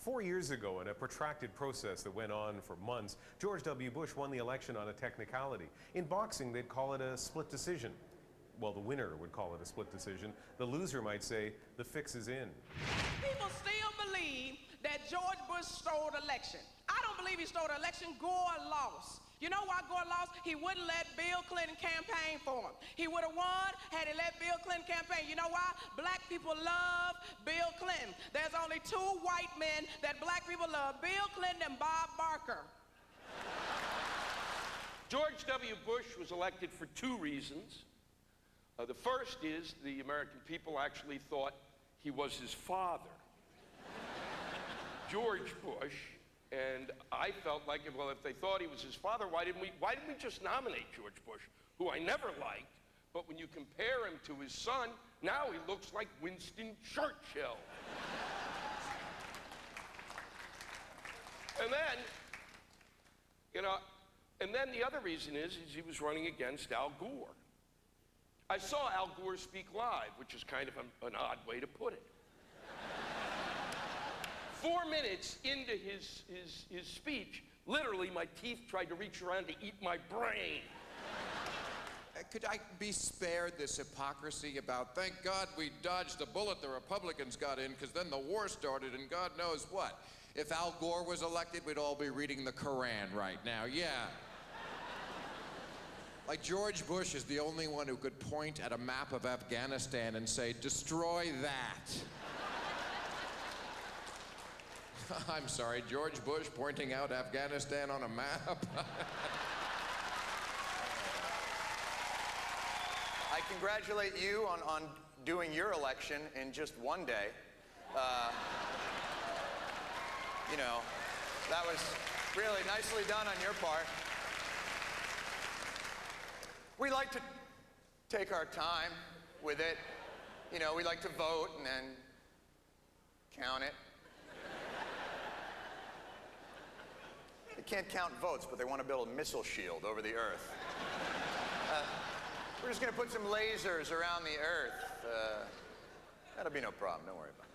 4 years ago, in a protracted process that went on for months, George W. Bush won the election on a technicality. In boxing, they'd call it a split decision. Well, the winner would call it a split decision. The loser might say, the fix is in. People still believe that George Bush stole the election. I don't believe he stole the election. Gore lost. You know why Gore lost? He wouldn't let Bill Clinton campaign for him. He would have won had he let Bill Clinton campaign. You know why? Black people love Bill Clinton. There's only two white men that black people love, Bill Clinton and Bob Barker. George W. Bush was elected for two reasons. The first is the American people actually thought he was his father, George Bush. And I felt like, well, if they thought he was his father, why didn't we just nominate George Bush, who I never liked, but when you compare him to his son, now he looks like Winston Churchill. And then, and then the other reason is he was running against Al Gore. I saw Al Gore speak live, which is kind of an odd way to put it. 4 minutes into his speech, literally my teeth tried to reach around to eat my brain. Could I be spared this hypocrisy about, thank God we dodged the bullet the Republicans got in, because then the war started and God knows what. If Al Gore was elected, we'd all be reading the Koran right now, yeah. Like George Bush is the only one who could point at a map of Afghanistan and say, destroy that. I'm sorry, George Bush pointing out Afghanistan on a map? I congratulate you on doing your election in just one day. That was really nicely done on your part. We like to take our time with it. We like to vote and then count it. They can't count votes, but they want to build a missile shield over the earth. We're just going to put some lasers around the earth. That'll be no problem. Don't worry about it.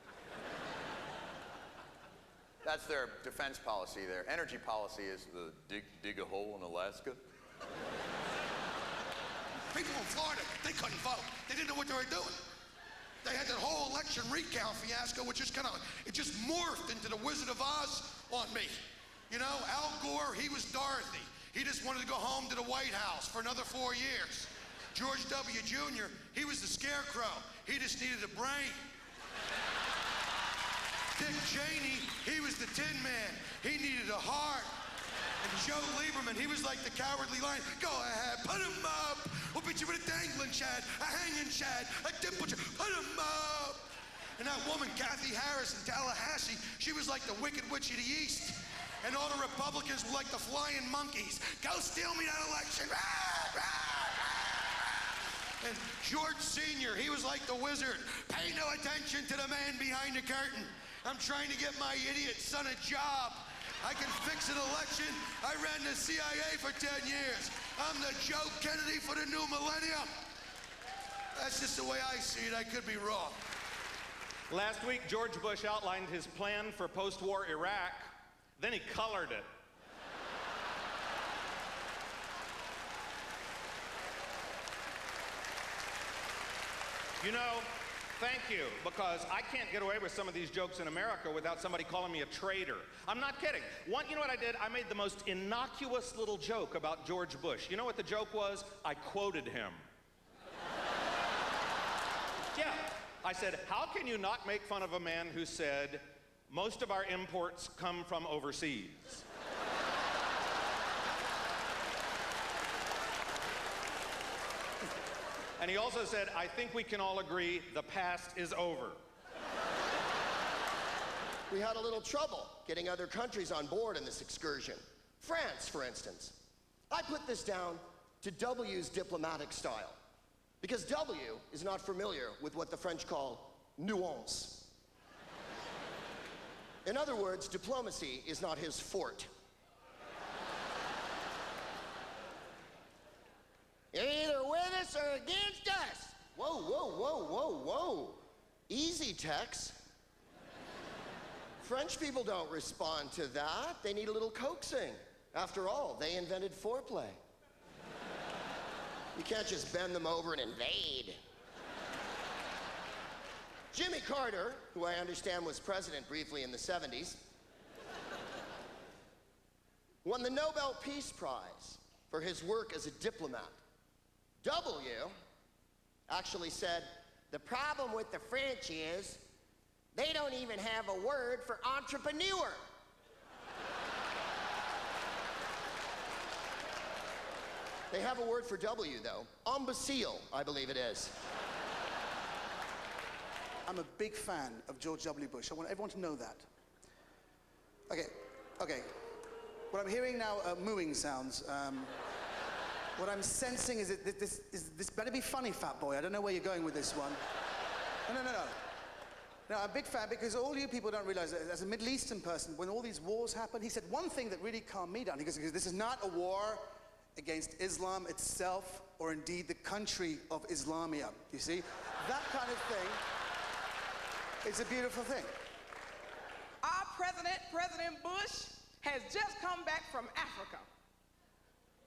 That's their defense policy. Their energy policy is the dig a hole in Alaska. People in Florida, they couldn't vote. They didn't know what they were doing. They had that whole election recount fiasco, which just it just morphed into the Wizard of Oz on me. Al Gore, he was Dorothy. He just wanted to go home to the White House for another 4 years. George W. Jr., he was the Scarecrow. He just needed a brain. Dick Cheney, he was the Tin Man. He needed a heart. And Joe Lieberman, he was like the Cowardly Lion. Go ahead, put him up. We'll beat you with a dangling Chad, a hanging Chad, a dimple Chad. Put him up. And that woman, Kathy Harris in Tallahassee, she was like the Wicked Witch of the East. And all the Republicans were like the flying monkeys. Go steal me that election. And George Sr., he was like the wizard. Pay no attention to the man behind the curtain. I'm trying to get my idiot son a job. I can fix an election. I ran the CIA for 10 years. I'm the Joe Kennedy for the new millennium. That's just the way I see it. I could be wrong. Last week, George Bush outlined his plan for post-war Iraq. Then he colored it. Thank you, because I can't get away with some of these jokes in America without somebody calling me a traitor. I'm not kidding. You know what I did? I made the most innocuous little joke about George Bush. You know what the joke was? I quoted him. Yeah, I said, how can you not make fun of a man who said, most of our imports come from overseas? And he also said, I think we can all agree the past is over. We had a little trouble getting other countries on board in this excursion. France, for instance. I put this down to W's diplomatic style, because W is not familiar with what the French call nuance. In other words, diplomacy is not his forte. You're either with us or against us. Whoa, whoa, whoa, whoa, whoa. Easy, Tex. French people don't respond to that. They need a little coaxing. After all, they invented foreplay. You can't just bend them over and invade. Jimmy Carter, who I understand was president briefly in the 70s, won the Nobel Peace Prize for his work as a diplomat. W actually said, the problem with the French is they don't even have a word for entrepreneur. They have a word for W, though. Imbecile, I believe it is. I'm a big fan of George W. Bush. I want everyone to know that. Okay. What I'm hearing now are mooing sounds. What I'm sensing is that this better be funny, fat boy. I don't know where you're going with this one. No. No, I'm a big fan because all you people don't realize that as a Middle Eastern person, when all these wars happen, he said one thing that really calmed me down. He goes, this is not a war against Islam itself or indeed the country of Islamia. You see? That kind of thing is a beautiful thing. Our president, President Bush, has just come back from Africa.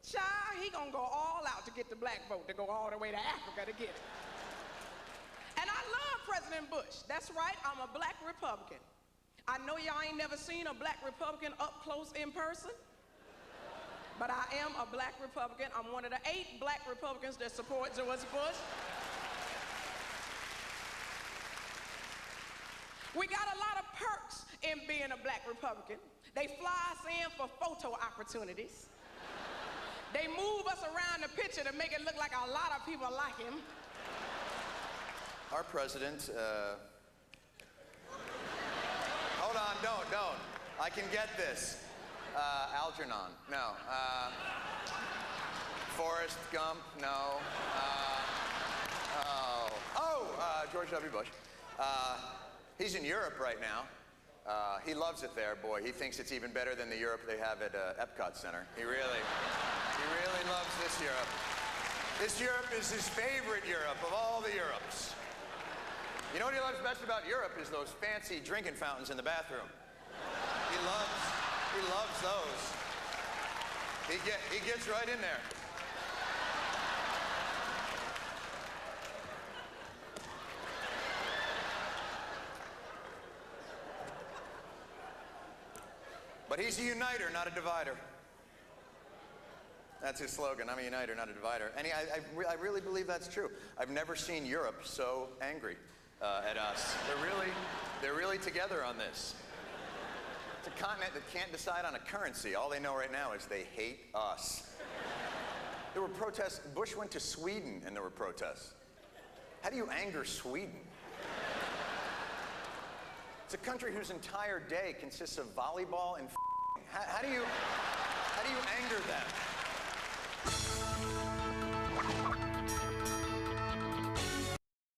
Child, he gonna go all out to get the black vote, to go all the way to Africa to get it. And I love President Bush. That's right, I'm a black Republican. I know y'all ain't never seen a black Republican up close in person, but I am a black Republican. I'm one of the 8 black Republicans that support George Bush. We got a lot of perks in being a black Republican. They fly us in for photo opportunities. They move us around the picture to make it look like a lot of people like him. Our president, hold on, don't. I can get this. Algernon, no. Forrest Gump, no. George W. Bush. He's in Europe right now. He loves it there, boy. He thinks it's even better than the Europe they have at Epcot Center. He really loves this Europe. This Europe is his favorite Europe of all the Europes. You know what he loves best about Europe is those fancy drinking fountains in the bathroom. He loves those. He gets right in there. But he's a uniter, not a divider. That's his slogan. I'm a uniter, not a divider. And I really believe that's true. I've never seen Europe so angry at us. They're really together on this. It's a continent that can't decide on a currency. All they know right now is they hate us. There were protests. Bush went to Sweden and there were protests. How do you anger Sweden? It's a country whose entire day consists of volleyball and how do you